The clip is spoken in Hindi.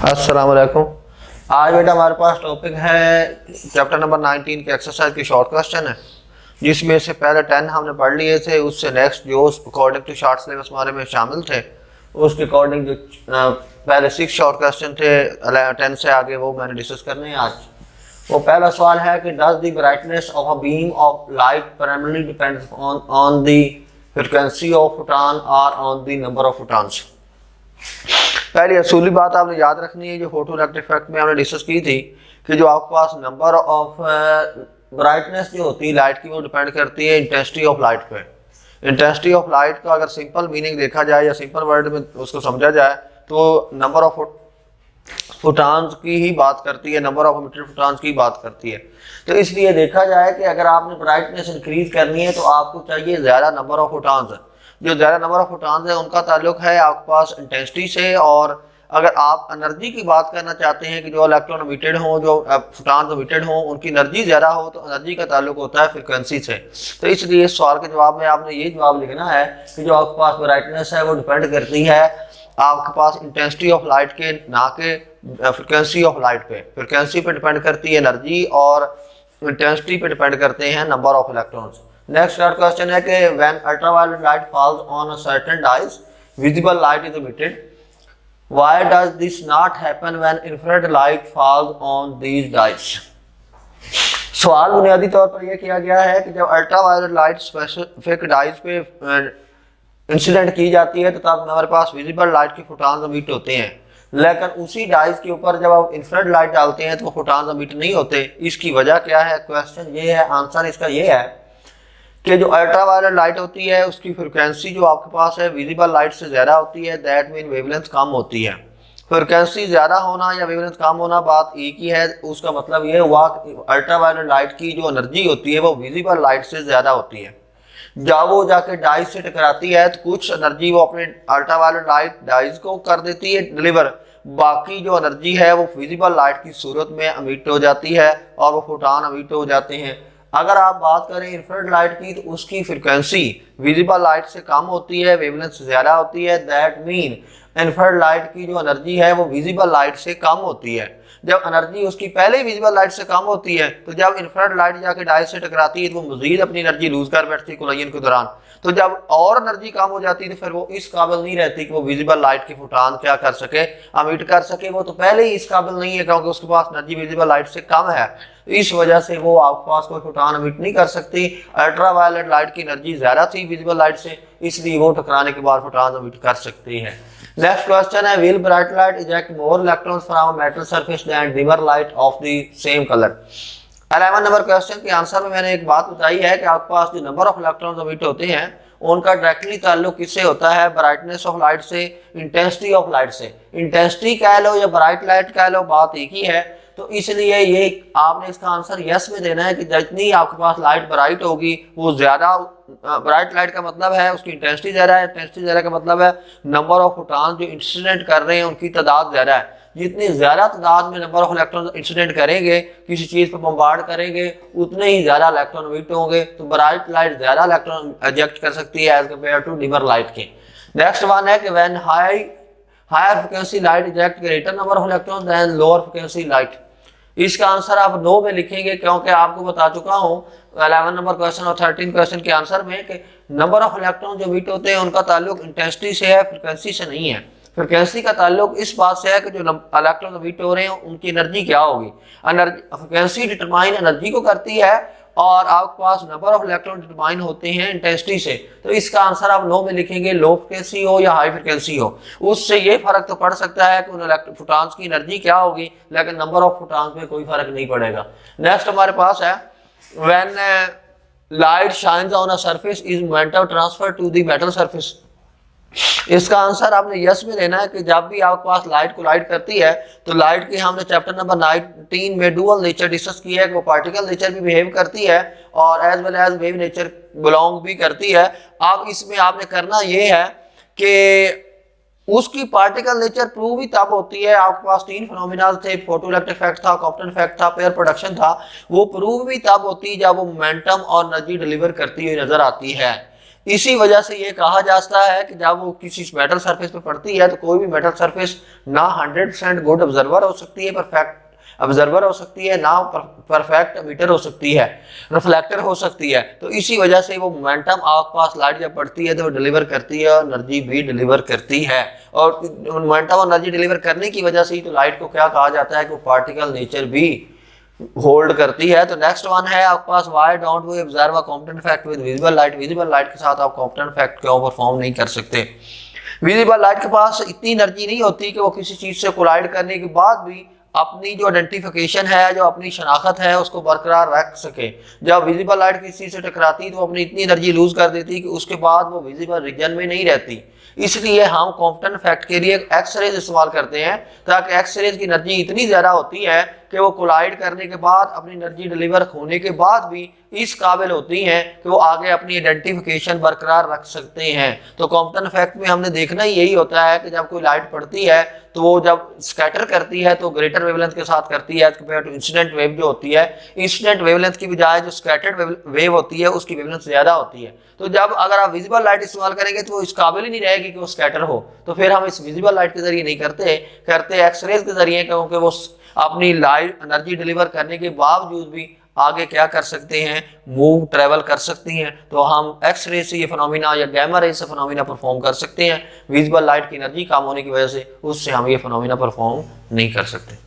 अस्सलाम वालेकुम। आज बेटा हमारे पास टॉपिक है चैप्टर नंबर 19 के एक्सरसाइज की शॉर्ट क्वेश्चन है, जिसमें से पहले 10 हमने पढ़ लिए थे। उससे नेक्स्ट जो अकॉर्डिंग टू शॉर्ट सिलेबस हमारे में शामिल थे, उसके अकॉर्डिंग जो पहले 6 शॉर्ट क्वेश्चन थे 10 से आगे, वो मैंने डिस्कस करने हैं आज। वो पहला सवाल है कि does the brightness of a beam of light primarily depends on the frequency of photon और on the number of photons. पहली असूली बात आपने याद रखनी है, जो फोटो इलेक्ट्रिक इफेक्ट में हमने डिस्कस की थी, कि जो आपके पास नंबर ऑफ ब्राइटनेस जो होती है लाइट की, वो डिपेंड करती है इंटेंसिटी ऑफ लाइट पे। इंटेंसिटी ऑफ लाइट का अगर सिंपल मीनिंग देखा जाए या सिंपल वर्ड में उसको समझा जाए तो नंबर ऑफ फोटॉन्स की ही बात करती है, नंबर ऑफ एमिटेड फोटॉन्स की बात करती है। तो इसलिए देखा जाए कि अगर आपने ब्राइटनेस इंक्रीज करनी है तो आपको चाहिए ज़्यादा नंबर ऑफ फोटॉन्स। जो ज़्यादा नंबर ऑफ फोटॉन्स है उनका ताल्लुक है आपके पास इंटेंसिटी से। और अगर आप एनर्जी की बात करना चाहते हैं कि जो इलेक्ट्रॉन एमिटेड हो, जो फोटॉन्स एमिटेड हो, उनकी एनर्जी ज़्यादा हो, तो एनर्जी का ताल्लुक होता है फ्रिक्वेंसी से। तो इसलिए इस सवाल के जवाब में आपने ये जवाब लिखना है कि जो आपके पास ब्राइटनेस है वो डिपेंड करती है आपके पास इंटेंसिटी ऑफ लाइट के, ना के फ्रिक्वेंसी ऑफ लाइट पे। फ्रिक्वेंसी पे डिपेंड करती है एनर्जी और इंटेंसिटी पे डिपेंड करते हैं number of electrons. Next question है कि when ultraviolet light falls on a certain dice visible light is emitted, why does this not happen when infrared light falls on these dice. सवाल बुनियादी तौर पर यह किया गया है कि जब अल्ट्रावायलेट लाइट स्पेसिफिक डाइस पे इंसिडेंट की जाती है तो तब हमारे पास विजिबल लाइट के फोटॉन्स एमिट होते हैं, लेकिन उसी डाइस के ऊपर जब आप इंफ्रारेड लाइट डालते हैं तो फोटॉन्स एमिट नहीं होते। इसकी वजह क्या है? क्वेश्चन ये है, आंसर इसका ये है कि जो अल्ट्रावायलेट लाइट होती है उसकी फ्रिक्वेंसी जो आपके पास है विजिबल लाइट से ज़्यादा होती है। दैट मीन वेवलेंथ कम होती है। फ्रिक्वेंसी ज़्यादा होना या वेवलेंथ कम होना बात एक ही है। उसका मतलब ये हुआ कि अल्ट्रावायलेट लाइट की जो एनर्जी होती है वो विजिबल लाइट से ज़्यादा होती है। जब वो जाके डाइस से टकराती है तो कुछ एनर्जी वो अपने अल्ट्रावायलेट लाइट डाइस को कर देती है डिलीवर, बाकी जो एनर्जी है वो विजिबल लाइट की सूरत में एमिट हो जाती है और वो फोटॉन एमिट हो जाते हैं। अगर आप बात करें इंफ्रारेड लाइट की तो उसकी फ्रिक्वेंसी विजिबल लाइट से कम होती है, वेवलेंथ ज़्यादा होती है। दैट मीन इंफ्रारेड लाइट की जो एनर्जी है वो विजिबल लाइट से कम होती है। जब एनर्जी उसकी पहले ही विजिबल लाइट से कम होती है तो जब इंफ्रारेड लाइट जाके डाइस से टकराती है तो वो मजीद अपनी एनर्जी लूज कर बैठती है कोलाजन के दौरान। तो जब और एनर्जी कम हो जाती है तो फिर वो इस काबिल नहीं रहती कि वो विजिबल लाइट के फोटॉन क्या कर सके, एमिट कर सके। वो तो पहले ही इस काबिल नहीं है क्योंकि उसके पास एनर्जी विजिबल लाइट से कम है। इस वजह से वो आपके पास कोई फोटॉन एमिट नहीं कर सकती। अल्ट्रावायलेट लाइट की एनर्जी ज़्यादा थी विजिबल लाइट से, इसलिए वो टकराने के बाद फोटॉन एमिट कर सकती है। नेक्स्ट क्वेश्चन है will bright light eject more electrons from a metal surface than dimmer light of the same colour. 11 number question के आंसर में मैंने एक बात बताई है कि आपके पास जो नंबर ऑफ इलेक्ट्रॉन्स एमिट होते हैं उनका डायरेक्टली ताल्लुक किससे होता है? ब्राइटनेस ऑफ लाइट से, इंटेंसिटी ऑफ लाइट से। इंटेंसिटी कह लो या ब्राइट लाइट कह लो, बात एक ही है। तो इसलिए ये आपने इसका आंसर यस में देना है कि जितनी आपके पास लाइट ब्राइट होगी वो ज़्यादा, ब्राइट लाइट का मतलब है उसकी इंटेंसिटी ज़्यादा है, इंटेंसिटी ज़्यादा का मतलब है नंबर ऑफ फोटॉन जो इंसिडेंट कर रहे हैं उनकी तादाद ज़्यादा है। जितनी ज़्यादा तादाद में नंबर ऑफ इलेक्ट्रॉन इंसिडेंट करेंगे, किसी चीज़ पर बम्बार्ड करेंगे, उतने ही ज़्यादा इलेक्ट्रॉन एमिट होंगे। तो ब्राइट लाइट ज़्यादा इलेक्ट्रॉन इजेक्ट कर सकती है as compared to dimmer light के। नेक्स्ट वन है कि when higher frequency light eject greater number of electron then lower frequency light. इसका आंसर आप 9 में लिखेंगे क्योंकि आपको बता चुका हूँ 11 नंबर क्वेश्चन और 13 क्वेश्चन के आंसर में कि नंबर ऑफ इलेक्ट्रॉन जो एमिट होते हैं उनका ताल्लुक इंटेंसिटी से है, फ्रिक्वेंसी से नहीं है। फ्रिक्वेंसी का ताल्लुक इस बात से है कि जो इलेक्ट्रॉन एमिट हो रहे हैं उनकी एनर्जी क्या होगी। फ्रिक्वेंसी डिटरमाइन एनर्जी को करती है और आपके पास नंबर ऑफ इलेक्ट्रॉन डिटरमाइन होते हैं इंटेंसिटी से। तो इसका आंसर आप 9 में लिखेंगे, लो फ्रिक्वेंसी हो या हाई फ्रिक्वेंसी हो। उससे ये फर्क तो पड़ सकता है कि उन फोटॉन्स की एनर्जी क्या होगी, लेकिन नंबर ऑफ फोटॉन्स में कोई फर्क नहीं पड़ेगा। नेक्स्ट हमारे पास है when light shines on a surface is momentum transfer to the metal surface. इसका आंसर आपने यस में देना है कि जब भी आपके पास लाइट कोलाइड करती है तो लाइट की हमने चैप्टर नंबर 19 में डुअल नेचर डिस्कस किया है कि वो पार्टिकल नेचर भी बिहेव करती है और as well as wave nature belong भी करती है। अब इसमें आपने करना ये है कि उसकी पार्टिकल नेचर प्रूव भी तब होती है, आपके पास 3 फिनोमिना थे, फोटो इलेक्ट्रिक इफेक्ट था, कॉम्पटन इफेक्ट था, पेयर प्रोडक्शन था। वो प्रूव भी तब होती है जब वो मोमेंटम और एनर्जी डिलीवर करती हुई नजर आती है। इसी वजह से ये कहा जाता है कि जब वो किसी मेटल सरफेस पे पड़ती है तो कोई भी मेटल सरफेस ना 100% गुड ऑब्जर्वर हो सकती है, परफेक्ट ऑब्जर्वर हो सकती है, ना परफेक्ट एमिटर हो सकती है, रिफ्लेक्टर हो सकती है। तो इसी वजह से वो मोमेंटम आपके पास लाइट जब पड़ती है तो वो डिलीवर करती है, एनर्जी भी डिलीवर करती है। और मोमेंटम और एनर्जी डिलीवर करने की वजह से ही तो लाइट को क्या कहा जाता है कि वो पार्टिकल नेचर भी होल्ड करती है। तो नेक्स्ट वन है आपके पास, why don't we observe a Compton effect with visible light. Visible light के साथ आप कॉम्पटेंट इफेक्ट क्यों परफॉर्म नहीं कर सकते? विजिबल लाइट के पास इतनी एनर्जी नहीं होती कि वो किसी चीज से कोलाइड करने के बाद भी अपनी जो आइडेंटिफिकेशन है, जो अपनी शनाख्त है, उसको बरकरार रख सके। जब विजिबल लाइट किसी से टकराती तो अपनी इतनी एनर्जी लूज कर देती कि उसके बाद वो विजिबल रीजन में नहीं रहती। इसलिए हम कॉम्पटेंट इफेक्ट के लिए एक्सरेज इस्तेमाल करते हैं, ताकि एक्सरेज की एनर्जी इतनी ज्यादा होती है कि वो कोलाइड करने के बाद अपनी एनर्जी डिलीवर होने के बाद भी इस काबिल होती हैं कि वो आगे अपनी आइडेंटिफिकेशन बरकरार रख सकते हैं। तो कॉम्पटेंट इफेक्ट में हमने देखना ही यही होता है कि जब कोई लाइट पड़ती है तो वो जब स्कैटर करती है तो ग्रेटर वेवलेंथ के साथ करती है कंपेयर टू इंसिडेंट वेव जो होती है। इंसिडेंट वेवलेंथ की बजाय जो स्कैटर्ड वेव होती है उसकी वेवलेंथ ज्यादा होती है। तो जब अगर आप विजिबल लाइट इस्तेमाल करेंगे तो वो इस काबिल ही नहीं रहेगी कि वो स्कैटर हो। तो फिर हम इस विजिबल लाइट के जरिए नहीं करते एक्सरेज के जरिए, क्योंकि वो अपनी लाइट एनर्जी डिलीवर करने के बावजूद भी आगे क्या कर सकते हैं, मूव ट्रेवल कर सकती हैं। तो हम एक्स रे से ये फिनोमिना या गैमा रे से फिनोमिना परफॉर्म कर सकते हैं। विजिबल लाइट की एनर्जी कम होने की वजह से उससे हम ये फिनोमिना परफॉर्म नहीं कर सकते।